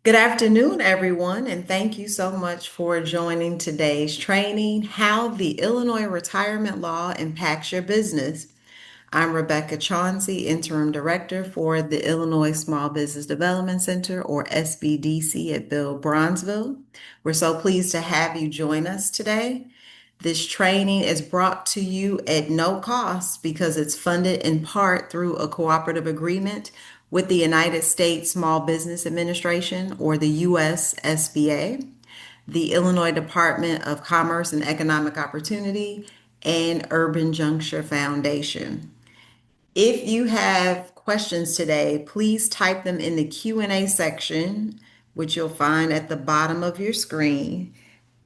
Good afternoon, everyone, and thank you so much for joining today's training, How the Illinois Retirement Law Impacts Your Business. I'm Rebecca Chauncey, Interim Director for the Illinois Small Business Development Center, or SBDC, at Bill Bronzeville. We're so pleased to have you join us today. This training is brought to you at no cost because it's funded in part through a cooperative agreement with the United States Small Business Administration, or the USSBA, the Illinois Department of Commerce and Economic Opportunity, and Urban Juncture Foundation. If you have questions today, please type them in the Q&A section, which you'll find at the bottom of your screen,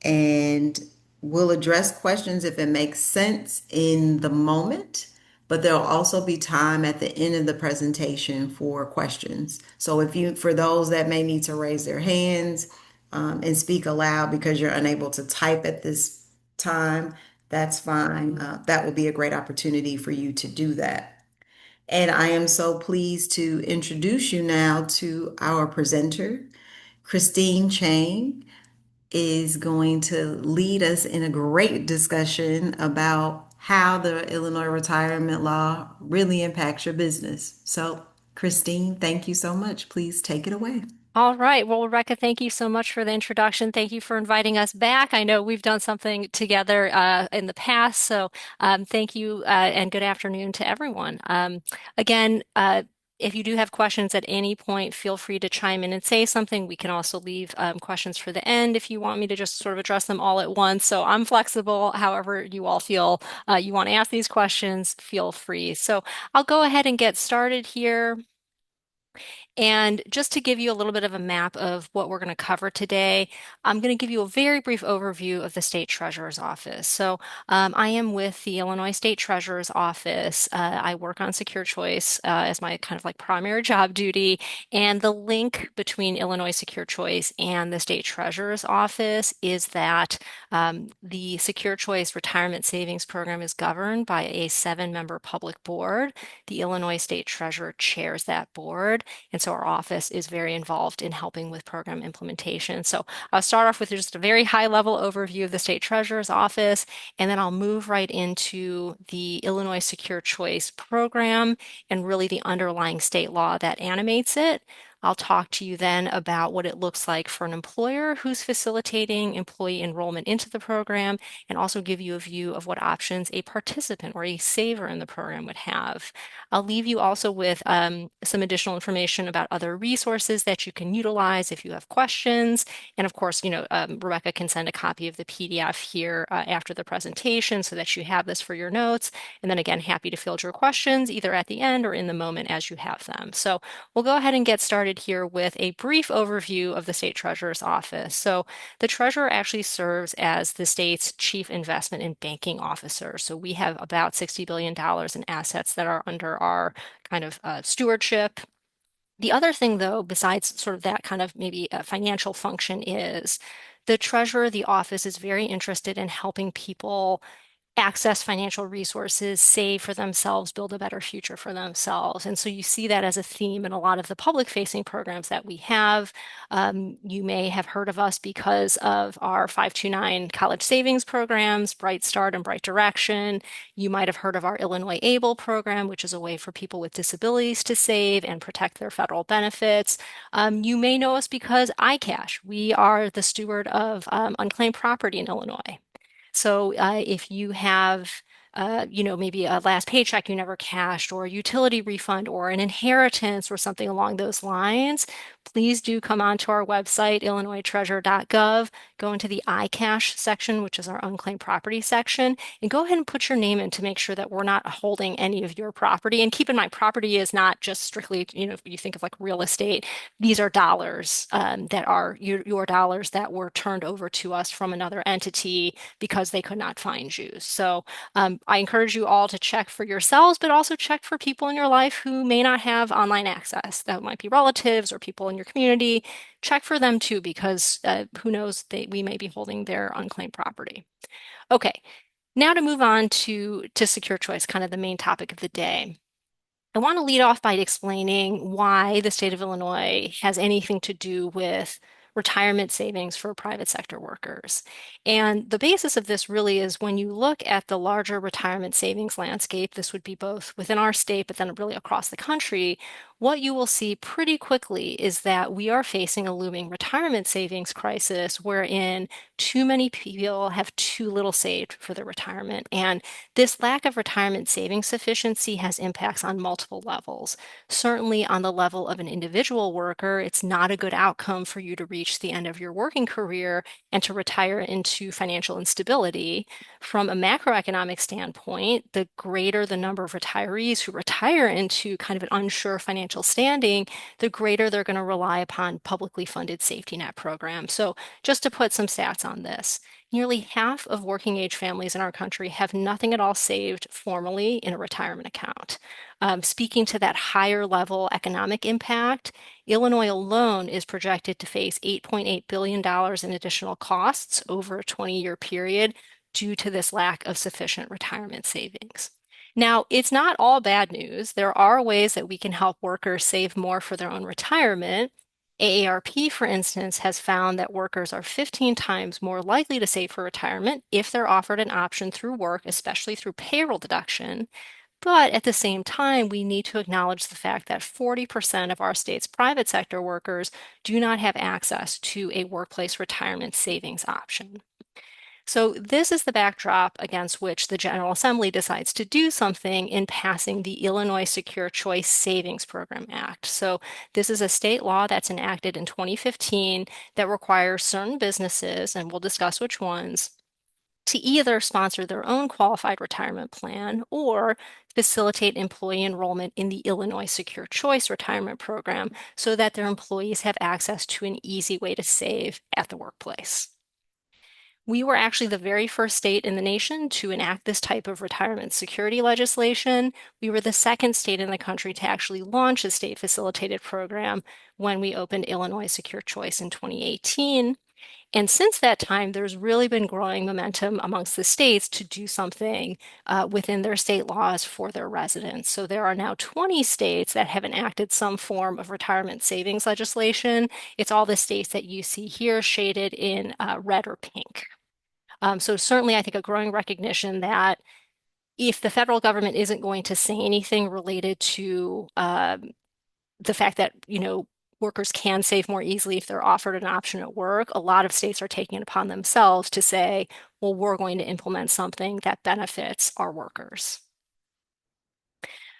and we'll address questions if it makes sense in the moment, but there'll also be time at the end of the presentation for questions. So for those that may need to raise their hands and speak aloud because you're unable to type at this time, that's fine. That will be a great opportunity for you to do that. And I am so pleased to introduce you now to our presenter. Christine Chang is going to lead us in a great discussion about how the Illinois retirement law really impacts your business. So, Christine, thank you so much. Please take it away. All right. Well, Rebecca, thank you so much for the introduction. Thank you for inviting us back. I know we've done something together in the past, so thank you and good afternoon to everyone. Again, if you do have questions at any point, feel free to chime in and say something. We can also leave questions for the end if you want me to just sort of address them all at once. So I'm flexible. However you all feel you want to ask these questions, feel free. So I'll go ahead and get started here. And just to give you a little bit of a map of what we're going to cover today, I'm going to give you a very brief overview of the State Treasurer's Office. So I am with the Illinois State Treasurer's Office. I work on Secure Choice as my kind of like primary job duty. And the link between Illinois Secure Choice and the State Treasurer's Office is that the Secure Choice Retirement Savings Program is governed by a 7-member public board. The Illinois State Treasurer chairs that board. And so our office is very involved in helping with program implementation. So I'll start off with just a very high level overview of the State Treasurer's Office, and then I'll move right into the Illinois Secure Choice program and really the underlying state law that animates it. I'll talk to you then about what it looks like for an employer who's facilitating employee enrollment into the program, and also give you a view of what options a participant or a saver in the program would have. I'll leave you also with some additional information about other resources that you can utilize if you have questions. And of course, Rebecca can send a copy of the PDF here after the presentation so that you have this for your notes. And then again, happy to field your questions either at the end or in the moment as you have them. So we'll go ahead and get started here with a brief overview of the State Treasurer's Office. So the Treasurer actually serves as the state's chief investment and banking officer. So we have about $60 billion in assets that are under our kind of stewardship. The other thing, though, besides sort of that kind of maybe a financial function, is the treasurer, the office is very interested in helping people access financial resources, save for themselves, build a better future for themselves. And so you see that as a theme in a lot of the public facing programs that we have. You may have heard of us because of our 529 college savings programs, Bright Start and Bright Direction. You might have heard of our Illinois ABLE program, which is a way for people with disabilities to save and protect their federal benefits. You may know us because iCash. We are the steward of unclaimed property in Illinois. So if you have, maybe a last paycheck you never cashed, or a utility refund, or an inheritance, or something along those lines, please do come onto our website, illinoistreasure.gov, go into the iCash section, which is our unclaimed property section, and go ahead and put your name in to make sure that we're not holding any of your property. And keep in mind, property is not just strictly, if you think of like real estate, these are dollars that are your dollars that were turned over to us from another entity because they could not find you. So I encourage you all to check for yourselves, but also check for people in your life who may not have online access. That might be relatives or people in your community. Check for them too, because who knows, we may be holding their unclaimed property. Okay, now to move on to Secure Choice, kind of the main topic of the day. I want to lead off by explaining why the state of Illinois has anything to do with retirement savings for private sector workers. And the basis of this really is when you look at the larger retirement savings landscape, this would be both within our state, but then really across the country, what you will see pretty quickly is that we are facing a looming retirement savings crisis wherein too many people have too little saved for their retirement. And this lack of retirement savings sufficiency has impacts on multiple levels. Certainly, on the level of an individual worker, it's not a good outcome for you to reach the end of your working career and to retire into financial instability. From a macroeconomic standpoint, the greater the number of retirees who retire into kind of an unsure financial standing, the greater they're going to rely upon publicly funded safety net programs. So, just to put some stats on this, nearly half of working age families in our country have nothing at all saved formally in a retirement account. Speaking to that higher level economic impact, Illinois alone is projected to face $8.8 billion in additional costs over a 20-year period due to this lack of sufficient retirement savings. Now, it's not all bad news. There are ways that we can help workers save more for their own retirement. AARP, for instance, has found that workers are 15 times more likely to save for retirement if they're offered an option through work, especially through payroll deduction. But at the same time, we need to acknowledge the fact that 40% of our state's private sector workers do not have access to a workplace retirement savings option. So this is the backdrop against which the General Assembly decides to do something in passing the Illinois Secure Choice Savings Program Act. So this is a state law that's enacted in 2015 that requires certain businesses, and we'll discuss which ones, to either sponsor their own qualified retirement plan or facilitate employee enrollment in the Illinois Secure Choice Retirement Program so that their employees have access to an easy way to save at the workplace. We were actually the very first state in the nation to enact this type of retirement security legislation. We were the second state in the country to actually launch a state facilitated program when we opened Illinois Secure Choice in 2018. And since that time, there's really been growing momentum amongst the states to do something within their state laws for their residents. So there are now 20 states that have enacted some form of retirement savings legislation. It's all the states that you see here shaded in red or pink. So certainly, I think a growing recognition that if the federal government isn't going to say anything related to the fact that, workers can save more easily if they're offered an option at work, a lot of states are taking it upon themselves to say, well, we're going to implement something that benefits our workers.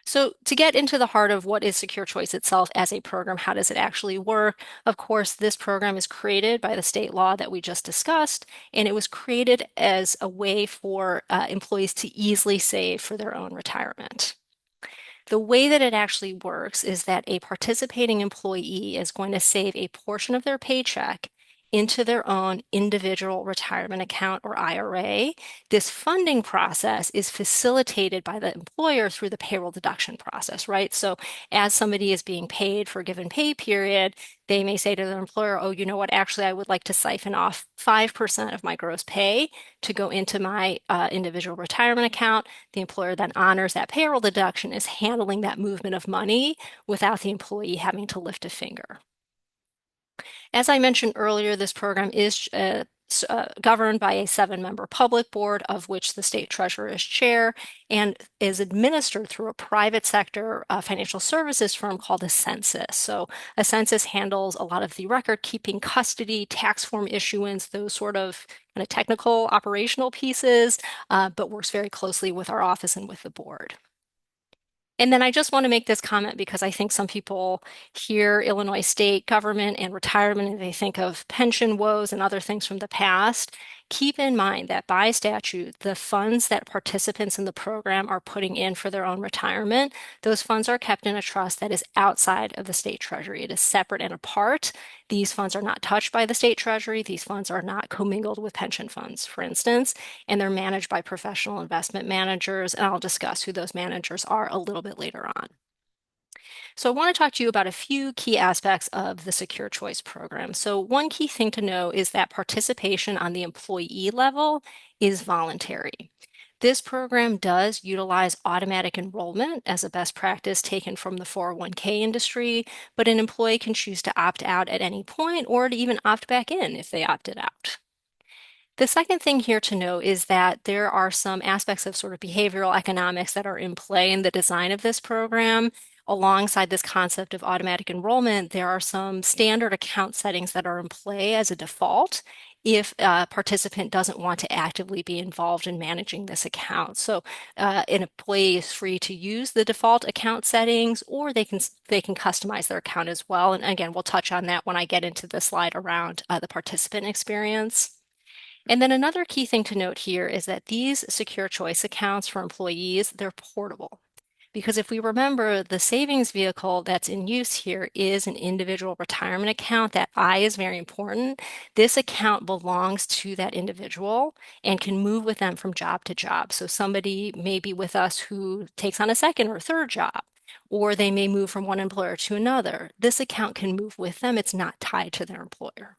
So to get into the heart of what is Secure Choice itself as a program, how does it actually work? Of course, this program is created by the state law that we just discussed, and it was created as a way for employees to easily save for their own retirement. The way that it actually works is that a participating employee is going to save a portion of their paycheck into their own individual retirement account or IRA. This funding process is facilitated by the employer through the payroll deduction process, right? So as somebody is being paid for a given pay period, they may say to their employer, oh, you know what, actually, I would like to siphon off 5% of my gross pay to go into my individual retirement account. The employer then honors that payroll deduction, is handling that movement of money without the employee having to lift a finger. As I mentioned earlier, this program is governed by a 7-member public board, of which the state treasurer is chair, and is administered through a private sector financial services firm called Ascensus. So Ascensus handles a lot of the record keeping, custody, tax form issuance, those sort of kind of technical operational pieces, but works very closely with our office and with the board. And then I just want to make this comment because I think some people hear Illinois state government and retirement and they think of pension woes and other things from the past. Keep in mind that by statute, the funds that participants in the program are putting in for their own retirement, those funds are kept in a trust that is outside of the state treasury. It is separate and apart. These funds are not touched by the state treasury. These funds are not commingled with pension funds, for instance, and they're managed by professional investment managers. And I'll discuss who those managers are a little bit later on. So I want to talk to you about a few key aspects of the Secure Choice program. So one key thing to know is that participation on the employee level is voluntary. This program does utilize automatic enrollment as a best practice taken from the 401k industry, but an employee can choose to opt out at any point or to even opt back in if they opted out. The second thing here to note is that there are some aspects of sort of behavioral economics that are in play in the design of this program. Alongside this concept of automatic enrollment, there are some standard account settings that are in play as a default if a participant doesn't want to actively be involved in managing this account. So an employee is free to use the default account settings, or they can customize their account as well. And again, we'll touch on that when I get into the slide around the participant experience. And then another key thing to note here is that these secure choice accounts for employees, they're portable. Because if we remember, the savings vehicle that's in use here is an individual retirement account. That I is very important. This account belongs to that individual and can move with them from job to job. So somebody may be with us who takes on a second or third job, or they may move from one employer to another. This account can move with them. It's not tied to their employer.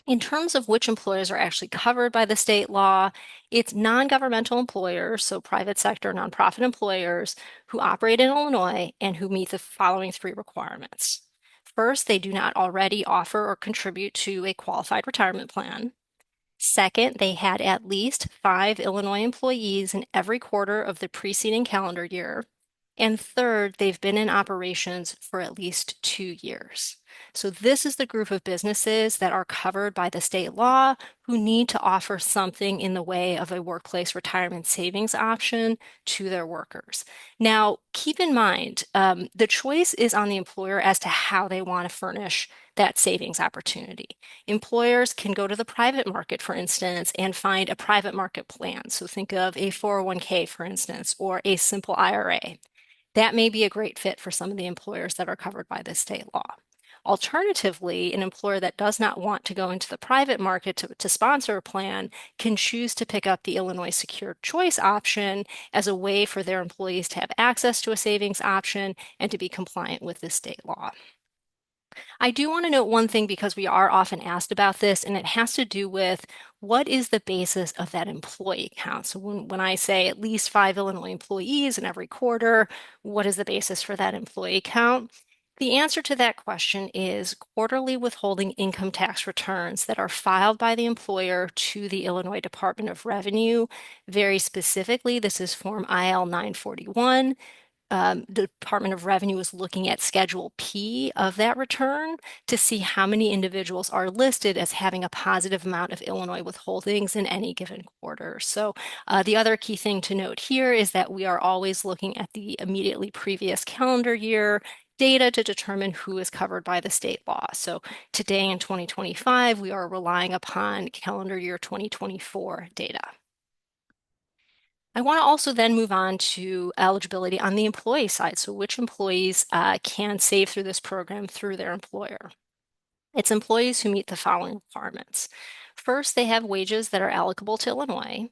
In terms of which employers are actually covered by the state law, it's non-governmental employers, so private sector nonprofit employers who operate in Illinois and who meet the following three requirements. First, they do not already offer or contribute to a qualified retirement plan. Second, they had at least 5 Illinois employees in every quarter of the preceding calendar year. And third, they've been in operations for at least 2 years. So this is the group of businesses that are covered by the state law who need to offer something in the way of a workplace retirement savings option to their workers. Now, keep in mind, the choice is on the employer as to how they want to furnish that savings opportunity. Employers can go to the private market, for instance, and find a private market plan. So think of a 401k, for instance, or a simple IRA. That may be a great fit for some of the employers that are covered by this state law. Alternatively, an employer that does not want to go into the private market to sponsor a plan can choose to pick up the Illinois Secure Choice option as a way for their employees to have access to a savings option and to be compliant with the state law. I do want to note one thing because we are often asked about this, and it has to do with what is the basis of that employee count? So when I say at least 5 Illinois employees in every quarter, what is the basis for that employee count? The answer to that question is quarterly withholding income tax returns that are filed by the employer to the Illinois Department of Revenue. Very specifically, this is Form IL 941. The Department of Revenue is looking at Schedule P of that return to see how many individuals are listed as having a positive amount of Illinois withholdings in any given quarter. So the other key thing to note here is that we are always looking at the immediately previous calendar year data to determine who is covered by the state law. So today in 2025, we are relying upon calendar year 2024 data. I want to also then move on to eligibility on the employee side. So which employees can save through this program through their employer? It's employees who meet the following requirements. First, they have wages that are allocable to Illinois.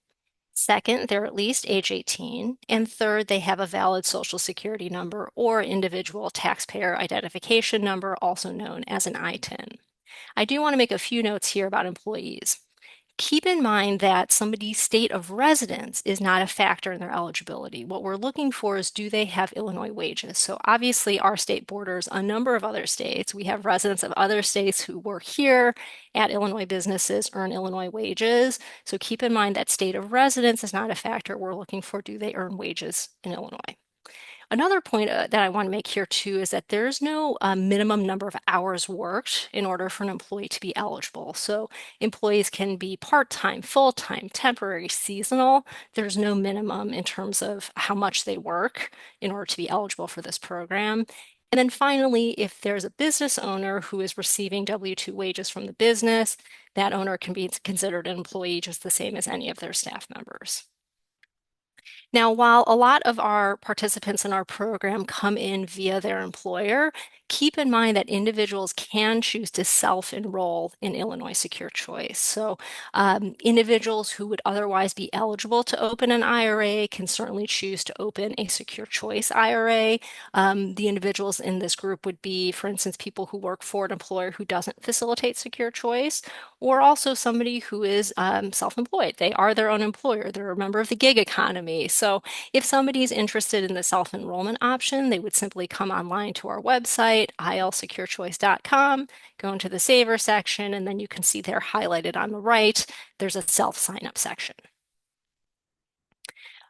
Second, they're at least age 18. And third, they have a valid Social Security number or individual taxpayer identification number, also known as an ITIN. I do want to make a few notes here about employees. Keep in mind that somebody's state of residence is not a factor in their eligibility. What we're looking for is, do they have Illinois wages? So obviously our state borders a number of other states. We have residents of other states who work here at Illinois businesses, earn Illinois wages. So keep in mind that state of residence is not a factor. We're looking for, do they earn wages in Illinois? Another point that I want to make here too is that there's no minimum number of hours worked in order for an employee to be eligible. So employees can be part-time, full-time, temporary, seasonal. There's no minimum in terms of how much they work in order to be eligible for this program. And then finally, if there's a business owner who is receiving W-2 wages from the business, that owner can be considered an employee just the same as any of their staff members. Now, while a lot of our participants in our program come in via their employer, keep in mind that individuals can choose to self-enroll in Illinois Secure Choice. So, individuals who would otherwise be eligible to open an IRA can certainly choose to open a Secure Choice IRA. The individuals in this group would be, for instance, people who work for an employer who doesn't facilitate Secure Choice, or also somebody who is self-employed. They are their own employer. They're a member of the gig economy. So if somebody is interested in the self-enrollment option, they would simply come online to our website, ilsecurechoice.com, go into the Saver section, and then you can see there highlighted on the right, there's a self-sign-up section.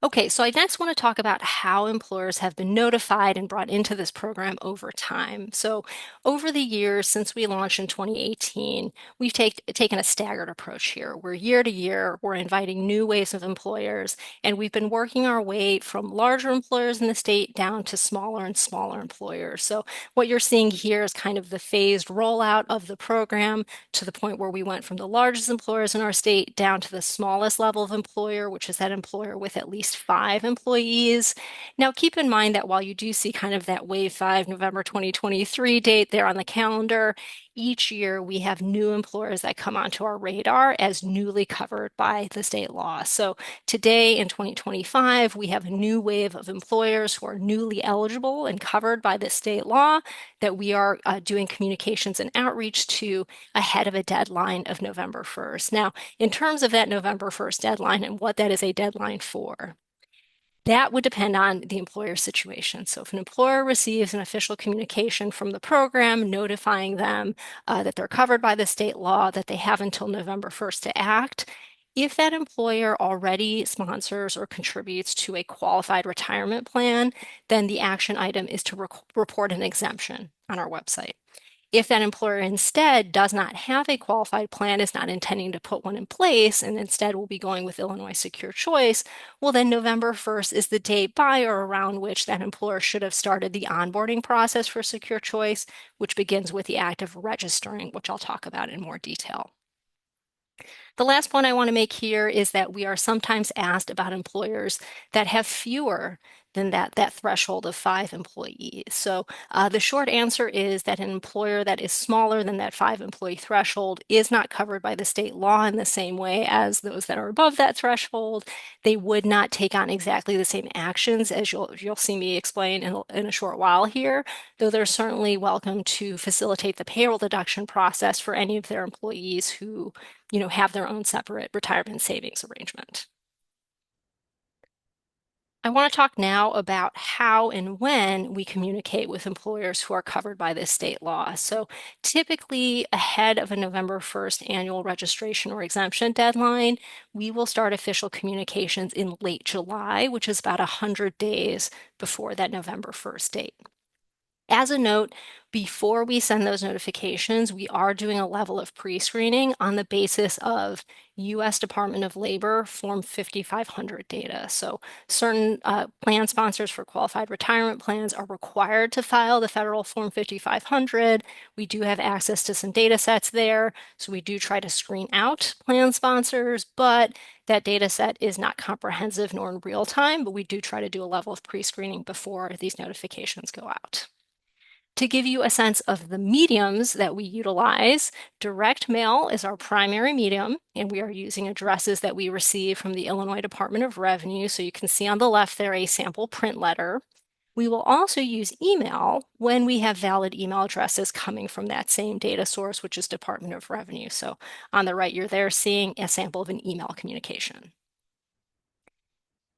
Okay, so I next want to talk about how employers have been notified and brought into this program over time. So, over the years since we launched in 2018, we've taken a staggered approach here. Where year to year, we're inviting new waves of employers, and we've been working our way from larger employers in the state down to smaller and smaller employers. So, what you're seeing here is kind of the phased rollout of the program to the point where we went from the largest employers in our state down to the smallest level of employer, which is that employer with at least 5 employees. Now, keep in mind that while you do see kind of that Wave 5 November 2023 date there on the calendar, each year we have new employers that come onto our radar as newly covered by the state law. So today in 2025, we have a new wave of employers who are newly eligible and covered by the state law that we are doing communications and outreach to ahead of a deadline of November 1st. Now, in terms of that November 1st deadline and what that is a deadline for, that would depend on the employer's situation. So if an employer receives an official communication from the program notifying them that they're covered by the state law, that they have until November 1st to act, if that employer already sponsors or contributes to a qualified retirement plan, then the action item is to report an exemption on our website. If that employer instead does not have a qualified plan, is not intending to put one in place, and instead will be going with Illinois Secure Choice, well, then November 1st is the date by or around which that employer should have started the onboarding process for Secure Choice, which begins with the act of registering, which I'll talk about in more detail. The last point I want to make here is that we are sometimes asked about employers that have fewer than that threshold of 5 employees. So the short answer is that an employer that is smaller than that 5 employee threshold is not covered by the state law in the same way as those that are above that threshold. They would not take on exactly the same actions as you'll see me explain in a short while here, though they're certainly welcome to facilitate the payroll deduction process for any of their employees who have their own separate retirement savings arrangement. I want to talk now about how and when we communicate with employers who are covered by this state law. So typically ahead of a November 1st annual registration or exemption deadline, we will start official communications in late July, which is about 100 days before that November 1st date. As a note, before we send those notifications, we are doing a level of pre-screening on the basis of U.S. Department of Labor Form 5500 data. So certain plan sponsors for qualified retirement plans are required to file the federal Form 5500. We do have access to some data sets there, so we do try to screen out plan sponsors, but that data set is not comprehensive nor in real time, but we do try to do a level of pre-screening before these notifications go out. To give you a sense of the mediums that we utilize, direct mail is our primary medium, and we are using addresses that we receive from the Illinois Department of Revenue. So you can see on the left there a sample print letter. We will also use email when we have valid email addresses coming from that same data source, which is Department of Revenue. So on the right, you're there seeing a sample of an email communication.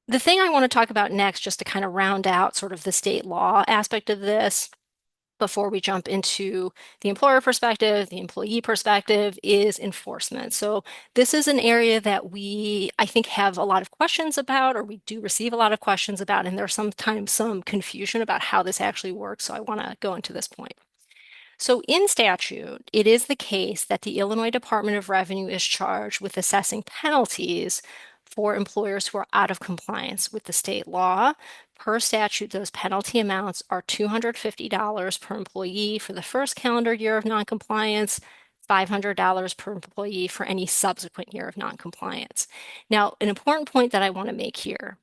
The thing I want to talk about next, just to kind of round out sort of the state law aspect of this, before we jump into the employer perspective, the employee perspective, is enforcement. So this is an area that we, I think, have a lot of questions about, or we do receive a lot of questions about, and there's sometimes some confusion about how this actually works. So I want to go into this point. So in statute, it is the case that the Illinois Department of Revenue is charged with assessing penalties for employers who are out of compliance with the state law. Per statute, those penalty amounts are $250 per employee for the first calendar year of noncompliance, $500 per employee for any subsequent year of noncompliance. Now, an important point that I want to make here.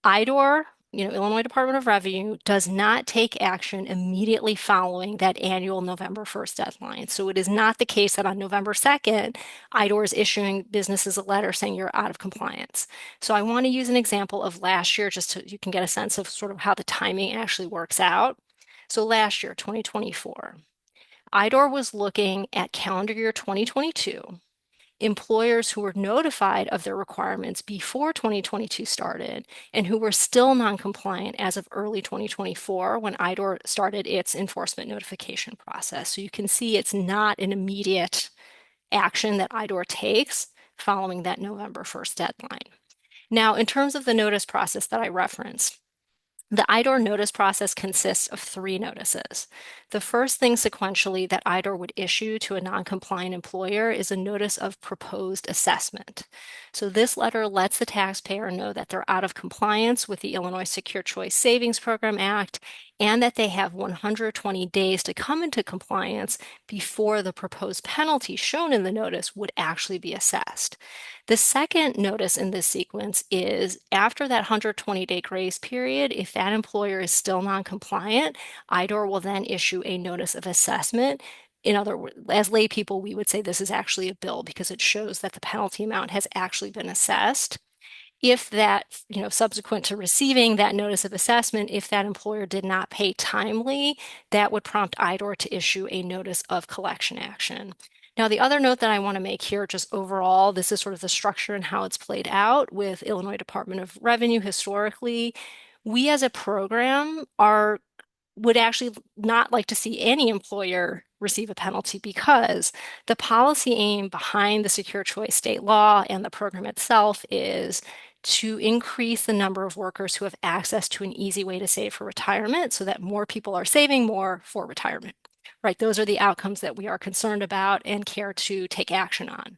IDOR, Illinois Department of Revenue, does not take action immediately following that annual November 1st deadline. So it is not the case that on November 2nd, IDOR is issuing businesses a letter saying you're out of compliance. So I want to use an example of last year just so you can get a sense of sort of how the timing actually works out. So last year, 2024, IDOR was looking at calendar year 2022. Employers who were notified of their requirements before 2022 started and who were still non-compliant as of early 2024 when IDOR started its enforcement notification process. So you can see it's not an immediate action that IDOR takes following that November 1st deadline. Now, in terms of the notice process that I referenced, the IDOR notice process consists of 3 notices. The first thing sequentially that IDOR would issue to a non-compliant employer is a notice of proposed assessment. So this letter lets the taxpayer know that they're out of compliance with the Illinois Secure Choice Savings Program Act and that they have 120 days to come into compliance before the proposed penalty shown in the notice would actually be assessed. The second notice in this sequence is after that 120-day grace period, if that employer is still non-compliant, IDOR will then issue a notice of assessment. In other words, as lay people, we would say this is actually a bill because it shows that the penalty amount has actually been assessed. If that, subsequent to receiving that notice of assessment, if that employer did not pay timely, that would prompt IDOR to issue a notice of collection action. Now, the other note that I want to make here, just overall, this is sort of the structure and how it's played out with Illinois Department of Revenue historically. We as a program would actually not like to see any employer receive a penalty because the policy aim behind the Secure Choice state law and the program itself is to increase the number of workers who have access to an easy way to save for retirement so that more people are saving more for retirement. Right, those are the outcomes that we are concerned about and care to take action on.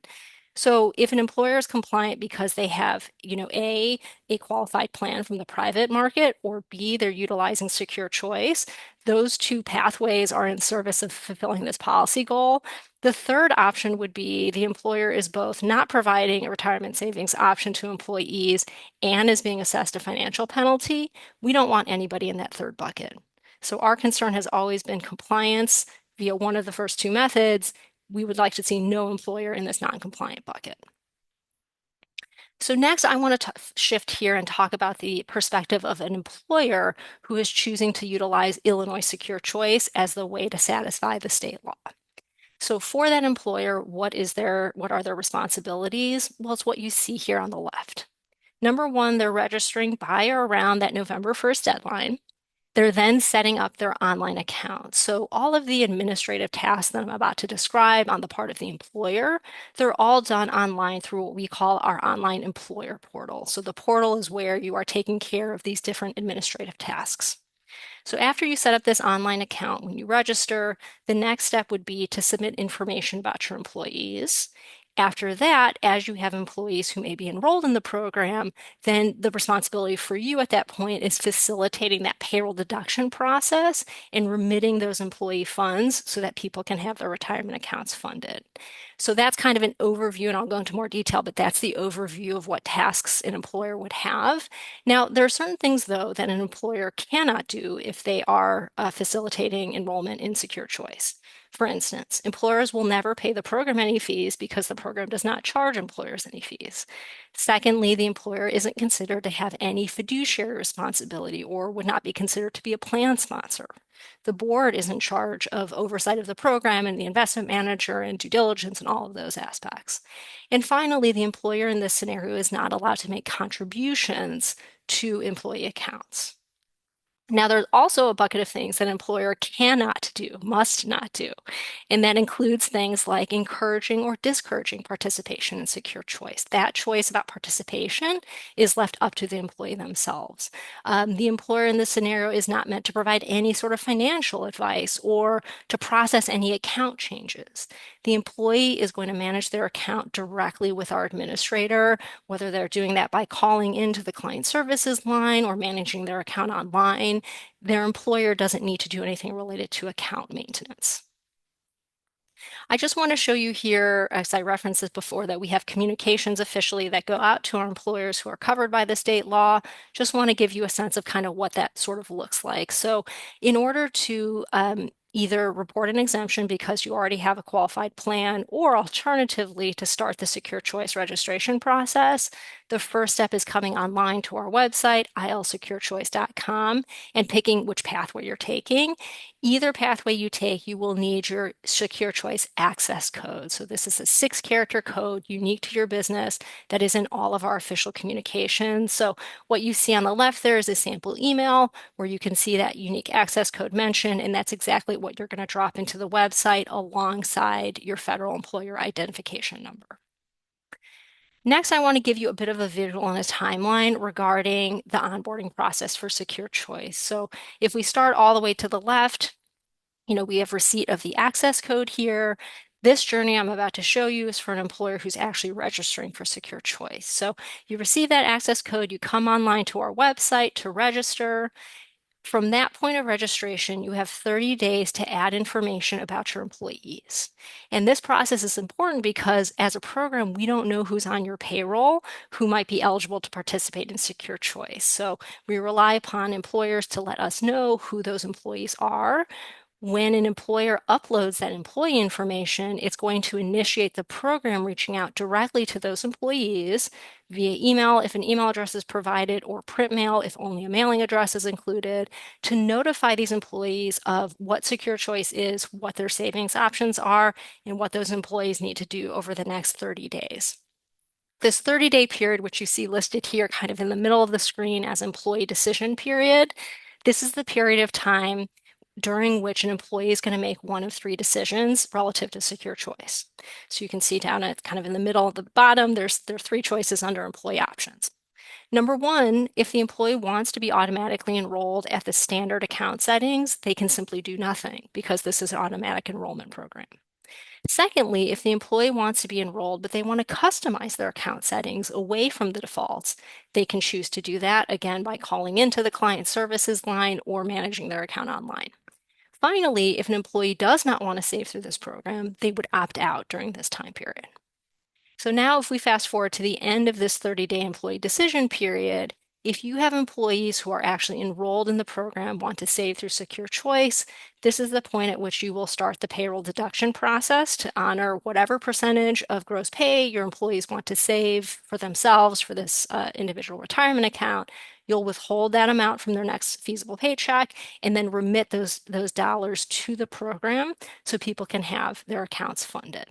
So if an employer is compliant because they have, A qualified plan from the private market, or B, they're utilizing Secure Choice, those 2 pathways are in service of fulfilling this policy goal. The third option would be the employer is both not providing a retirement savings option to employees and is being assessed a financial penalty. We don't want anybody in that third bucket. So our concern has always been compliance via one of the first 2 methods. We would like to see no employer in this non-compliant bucket. So next, I want to shift here and talk about the perspective of an employer who is choosing to utilize Illinois Secure Choice as the way to satisfy the state law. So for that employer, what are their responsibilities? Well, it's what you see here on the left. Number 1, they're registering by or around that November 1st deadline. They're then setting up their online account. So all of the administrative tasks that I'm about to describe on the part of the employer, they're all done online through what we call our online employer portal. So the portal is where you are taking care of these different administrative tasks. So after you set up this online account, when you register, the next step would be to submit information about your employees. After that, as you have employees who may be enrolled in the program, then the responsibility for you at that point is facilitating that payroll deduction process and remitting those employee funds so that people can have their retirement accounts funded. So that's kind of an overview, and I'll go into more detail, but that's the overview of what tasks an employer would have. Now, there are certain things, though, that an employer cannot do if they are facilitating enrollment in Secure Choice. For instance, employers will never pay the program any fees because the program does not charge employers any fees. Secondly, the employer isn't considered to have any fiduciary responsibility or would not be considered to be a plan sponsor. The board is in charge of oversight of the program and the investment manager and due diligence and all of those aspects. And finally, the employer in this scenario is not allowed to make contributions to employee accounts. Now, there's also a bucket of things that an employer cannot do, must not do, and that includes things like encouraging or discouraging participation in Secure Choice. That choice about participation is left up to the employee themselves. The employer in this scenario is not meant to provide any sort of financial advice or to process any account changes. The employee is going to manage their account directly with our administrator, whether they're doing that by calling into the client services line or managing their account online. Their employer doesn't need to do anything related to account maintenance. I just want to show you here, as I referenced this before, that we have communications officially that go out to our employers who are covered by the state law. Just want to give you a sense of kind of what that sort of looks like. So in order to either report an exemption because you already have a qualified plan, or alternatively to start the Secure Choice registration process, the first step is coming online to our website, ilsecurechoice.com, and picking which pathway you're taking. Either pathway you take, you will need your Secure Choice access code. So this is a 6-character code unique to your business that is in all of our official communications. So what you see on the left there is a sample email where you can see that unique access code mentioned, and that's exactly what you're going to drop into the website alongside your federal employer identification number. Next, I want to give you a bit of a visual and a timeline regarding the onboarding process for Secure Choice. So if we start all the way to the left, we have receipt of the access code here. This journey I'm about to show you is for an employer who's actually registering for Secure Choice. So you receive that access code, you come online to our website to register. From that point of registration, you have 30 days to add information about your employees. And this process is important because as a program, we don't know who's on your payroll who might be eligible to participate in Secure Choice. So we rely upon employers to let us know who those employees are. When an employer uploads that employee information, it's going to initiate the program reaching out directly to those employees via email if an email address is provided, or print mail if only a mailing address is included, to notify these employees of what Secure Choice is, what their savings options are, and what those employees need to do over the next 30 days. This 30-day period, which you see listed here kind of in the middle of the screen as employee decision period, this is the period of time during which an employee is going to make one of 3 decisions relative to Secure Choice. So you can see down at kind of in the middle at the bottom, there are 3 choices under employee options. Number 1, if the employee wants to be automatically enrolled at the standard account settings, they can simply do nothing because this is an automatic enrollment program. Secondly, if the employee wants to be enrolled, but they want to customize their account settings away from the defaults, they can choose to do that, again, by calling into the client services line or managing their account online. Finally, if an employee does not want to save through this program, they would opt out during this time period. So now if we fast forward to the end of this 30-day employee decision period, if you have employees who are actually enrolled in the program, want to save through Secure Choice, this is the point at which you will start the payroll deduction process to honor whatever percentage of gross pay your employees want to save for themselves for this individual retirement account. You'll withhold that amount from their next feasible paycheck and then remit those dollars to the program so people can have their accounts funded.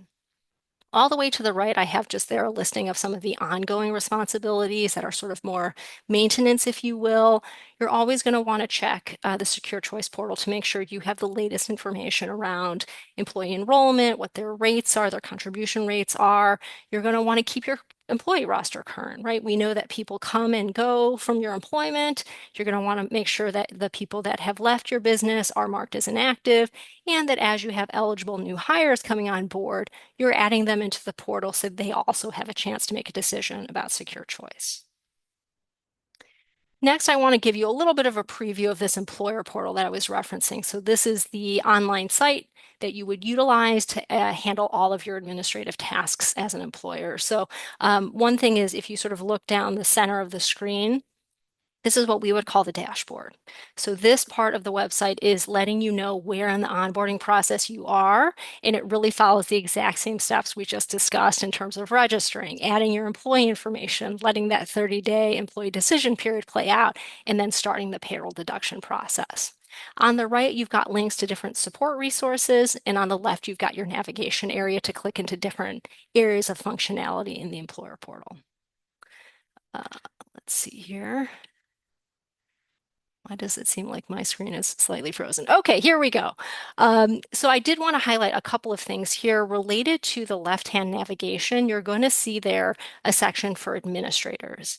All the way to the right, I have just there a listing of some of the ongoing responsibilities that are sort of more maintenance, if you will. You're always going to want to check the Secure Choice portal to make sure you have the latest information around employee enrollment, what their rates are, their contribution rates are. You're going to want to keep your employee roster current, right? We know that people come and go from your employment. You're going to want to make sure that the people that have left your business are marked as inactive, and that as you have eligible new hires coming on board, you're adding them into the portal so they also have a chance to make a decision about Secure Choice. Next, I want to give you a little bit of a preview of this employer portal that I was referencing. So this is the online site that you would utilize to handle all of your administrative tasks as an employer. So one thing is, if you sort of look down the center of the screen, this is what we would call the dashboard. So this part of the website is letting you know where in the onboarding process you are, and it really follows the exact same steps we just discussed in terms of registering, adding your employee information, letting that 30-day employee decision period play out, and then starting the payroll deduction process. On the right, you've got links to different support resources, and on the left, you've got your navigation area to click into different areas of functionality in the employer portal. Let's see here. Why does it seem like my screen is slightly frozen? Okay, here we go. So I did want to highlight a couple of things here related to the left-hand navigation. You're going to see there a section for administrators.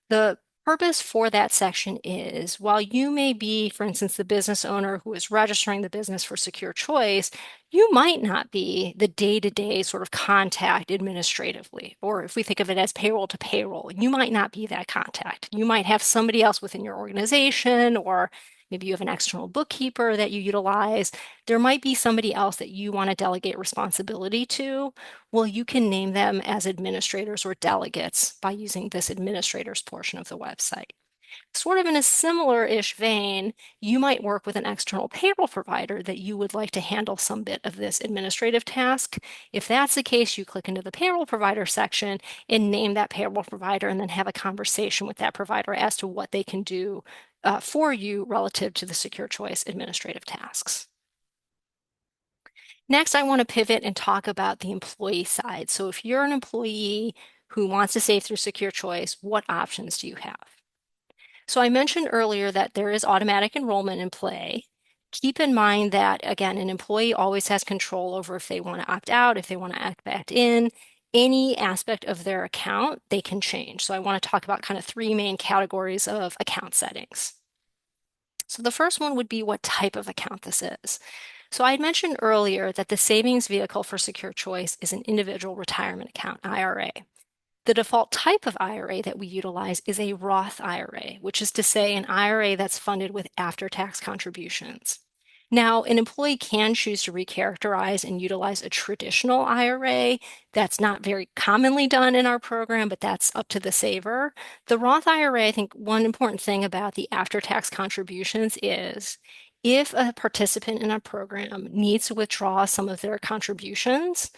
The purpose for that section is, while you may be, for instance, the business owner who is registering the business for Secure Choice, you might not be the day-to-day sort of contact administratively, or if we think of it as payroll to payroll, you might not be that contact. You might have somebody else within your organization, or Maybe you have an external bookkeeper that you utilize. There might be somebody else that you want to delegate responsibility to. Well, you can name them as administrators or delegates by using this administrators portion of the website. Sort of in a similar-ish vein, you might work with an external payroll provider that you would like to handle some bit of this administrative task. If that's the case, you click into the payroll provider section and name that payroll provider and then have a conversation with that provider as to what they can do for you relative to the Secure Choice administrative tasks. Next, I want to pivot and talk about the employee side. So if you're an employee who wants to save through Secure Choice, what options do you have? So I mentioned earlier that there is automatic enrollment in play. Keep in mind that, again, an employee always has control over if they want to opt out, if they want to opt back in. Any aspect of their account, they can change. So I want to talk about kind of three main categories of account settings. So the first one would be what type of account this is. So I had mentioned earlier that the savings vehicle for Secure Choice is an individual retirement account, IRA. The default type of IRA that we utilize is a Roth IRA, which is to say an IRA that's funded with after-tax contributions. Now, an employee can choose to recharacterize and utilize a traditional IRA. That's not very commonly done in our program, but that's up to the saver. The Roth IRA, I think one important thing about the after-tax contributions is if a participant in a program needs to withdraw some of their contributions,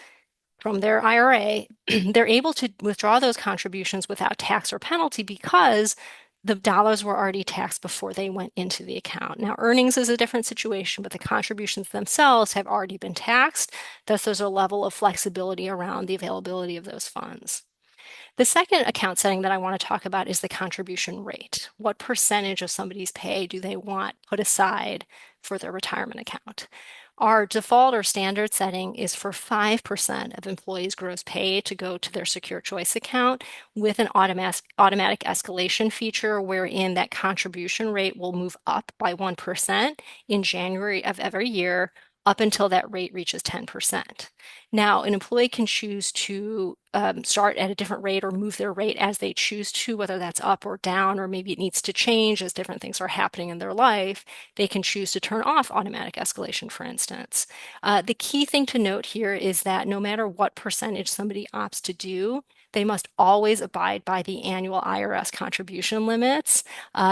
from their IRA, they're able to withdraw those contributions without tax or penalty because the dollars were already taxed before they went into the account. Now, earnings is a different situation, but the contributions themselves have already been taxed. Thus, there's a level of flexibility around the availability of those funds. The second account setting that I want to talk about is the contribution rate. What percentage of somebody's pay do they want put aside for their retirement account? Our default or standard setting is for 5% of employees' gross pay to go to their Secure Choice account with an automatic escalation feature wherein that contribution rate will move up by 1% in January of every year up until that rate reaches 10%. Now, an employee can choose to start at a different rate or move their rate as they choose to, whether that's up or down, or maybe it needs to change as different things are happening in their life. They can choose to turn off automatic escalation, for instance. The key thing to note here is that no matter what percentage somebody opts to do, they must always abide by the annual IRS contribution limits.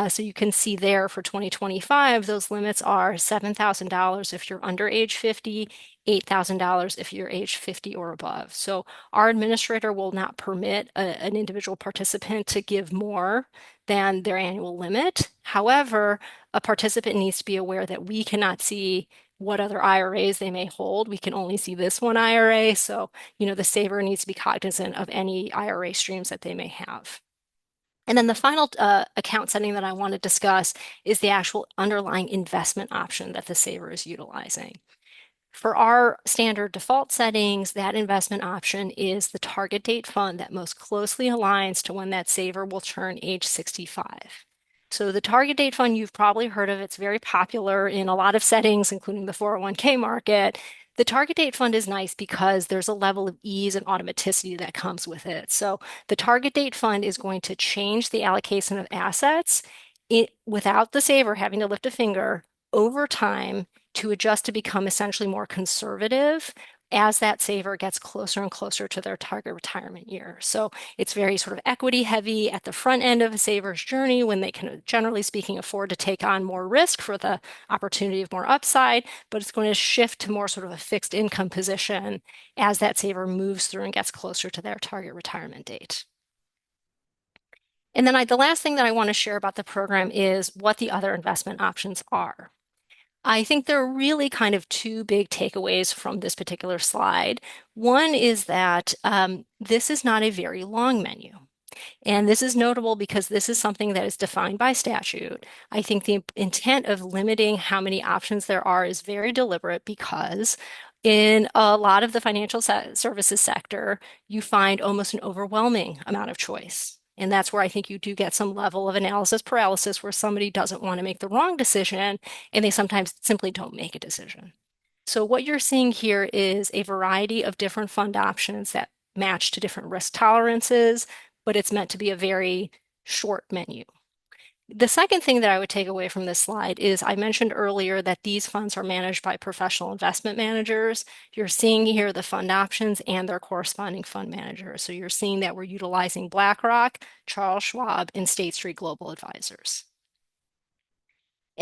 So you can see there for 2025, those limits are $7,000 if you're under age 50, $8,000 if you're age 50 or above. So our administrator will not permit an individual participant to give more than their annual limit. However, a participant needs to be aware that we cannot see what other IRAs they may hold. We can only see this one IRA. So, the saver needs to be cognizant of any IRA streams that they may have. And then the final account setting that I want to discuss is the actual underlying investment option that the saver is utilizing. For our standard default settings, that investment option is the target date fund that most closely aligns to when that saver will turn age 65. So the target date fund, you've probably heard of. It's very popular in a lot of settings, including the 401k market. The target date fund is nice because there's a level of ease and automaticity that comes with it. So the target date fund is going to change the allocation of assets without the saver having to lift a finger over time to adjust to become essentially more conservative as that saver gets closer and closer to their target retirement year. So it's very sort of equity heavy at the front end of a saver's journey when they can, generally speaking, afford to take on more risk for the opportunity of more upside, but it's going to shift to more sort of a fixed income position as that saver moves through and gets closer to their target retirement date. And then the last thing that I want to share about the program is what the other investment options are. I think there are really kind of two big takeaways from this particular slide. One is that this is not a very long menu. And this is notable because this is something that is defined by statute. I think the intent of limiting how many options there are is very deliberate because in a lot of the financial services sector, you find almost an overwhelming amount of choice. And that's where I think you do get some level of analysis paralysis where somebody doesn't want to make the wrong decision and they sometimes simply don't make a decision. So what you're seeing here is a variety of different fund options that match to different risk tolerances, but it's meant to be a very short menu. The second thing that I would take away from this slide is I mentioned earlier that these funds are managed by professional investment managers. You're seeing here the fund options and their corresponding fund managers. So you're seeing that we're utilizing BlackRock, Charles Schwab, and State Street Global Advisors.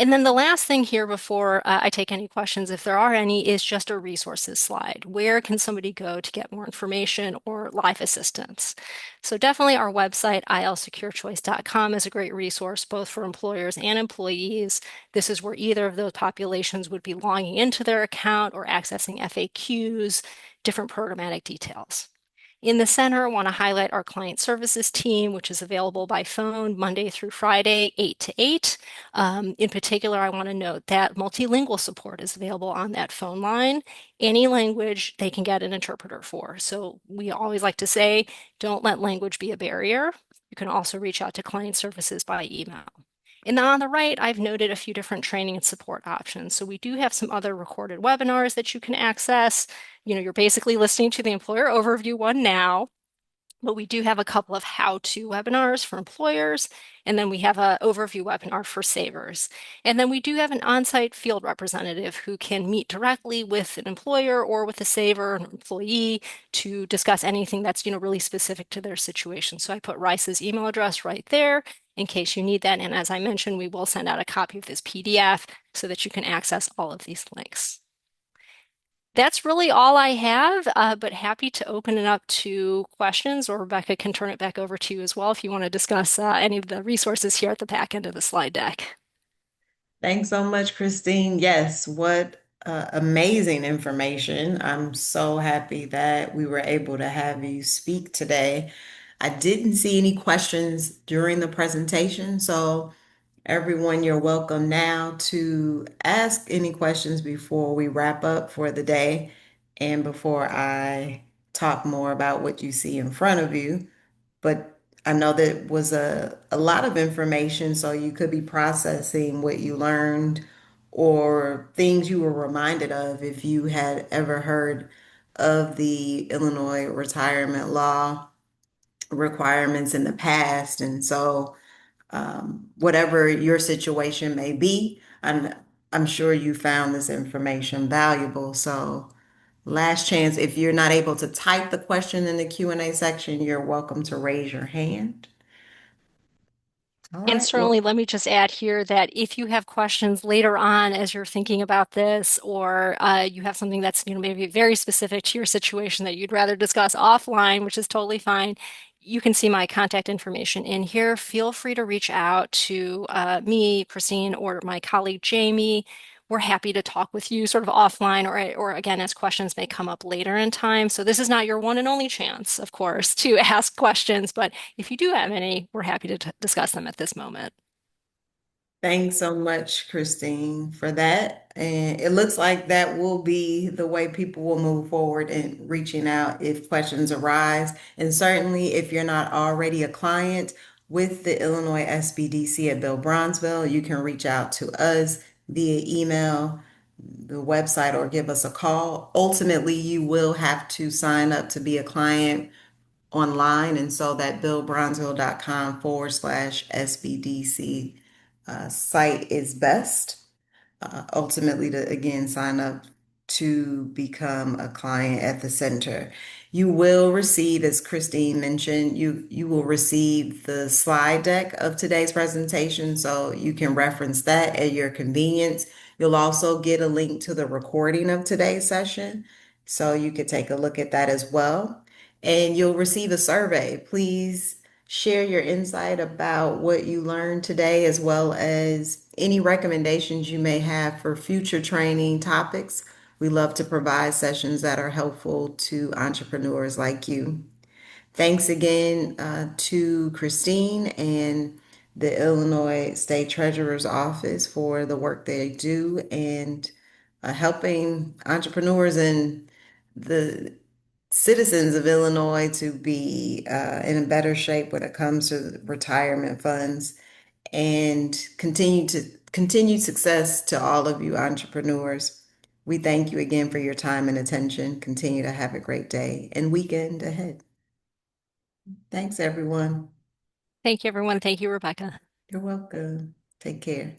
And then the last thing here before I take any questions, if there are any, is just a resources slide. Where can somebody go to get more information or live assistance? So definitely our website, ilsecurechoice.com, is a great resource both for employers and employees. This is where either of those populations would be logging into their account or accessing FAQs, different programmatic details. In the center, I want to highlight our client services team, which is available by phone Monday through Friday, 8 to 8. In particular, I want to note that multilingual support is available on that phone line. Any language they can get an interpreter for. So we always like to say, don't let language be a barrier. You can also reach out to client services by email. And then on the right, I've noted a few different training and support options. So we do have some other recorded webinars that you can access. You're basically listening to the employer overview one now, but we do have a couple of how-to webinars for employers, and then we have an overview webinar for savers. And then we do have an on-site field representative who can meet directly with an employer or with a saver, an employee, to discuss anything that's really specific to their situation. So I put Rice's email address right there in case you need that. And as I mentioned, we will send out a copy of this PDF so that you can access all of these links. That's really all I have, but happy to open it up to questions, or Rebecca can turn it back over to you as well if you want to discuss any of the resources here at the back end of the slide deck. Thanks so much, Christine. Yes, what amazing information. I'm so happy that we were able to have you speak today. I didn't see any questions during the presentation, so everyone, you're welcome now to ask any questions before we wrap up for the day and before I talk more about what you see in front of you. But I know that was a lot of information, so you could be processing what you learned or things you were reminded of if you had ever heard of the Illinois retirement law requirements in the past. And so, whatever your situation may be, I'm sure you found this information valuable. So, last chance, if you're not able to type the question in the Q&A section, you're welcome to raise your hand. All And right. Well, certainly, let me just add here that if you have questions later on as you're thinking about this, or you have something that's maybe very specific to your situation that you'd rather discuss offline, which is totally fine, you can see my contact information in here. Feel free to reach out to me, Christine, or my colleague Jamie. We're happy to talk with you sort of offline, or again, as questions may come up later in time. So this is not your one and only chance, of course, to ask questions, but if you do have any, we're happy to discuss them at this moment. thanks so much, Christine, for that. And it looks like that will be the way people will move forward in reaching out if questions arise. And certainly, if you're not already a client with the Illinois SBDC at Bill Bronzeville, you can reach out to us via email, the website, or give us a call. Ultimately, you will have to sign up to be a client online. And so that billbronzeville.com/SBDC site is best. Ultimately, to again sign up to become a client at the center. You will receive, as Christine mentioned, you will receive the slide deck of today's presentation, so you can reference that at your convenience. You'll also get a link to the recording of today's session, so you could take a look at that as well. And you'll receive a survey. Please share your insight about what you learned today, as well as any recommendations you may have for future training topics. We love to provide sessions that are helpful to entrepreneurs like you. Thanks again to Christine and the Illinois State Treasurer's Office for the work they do and helping entrepreneurs and the citizens of Illinois to be in a better shape when it comes to retirement funds and continued success to all of you entrepreneurs. We thank you again for your time and attention. Continue to have a great day and weekend ahead. Thanks, everyone. Thank you, everyone. Thank you, Rebecca. You're welcome. Take care.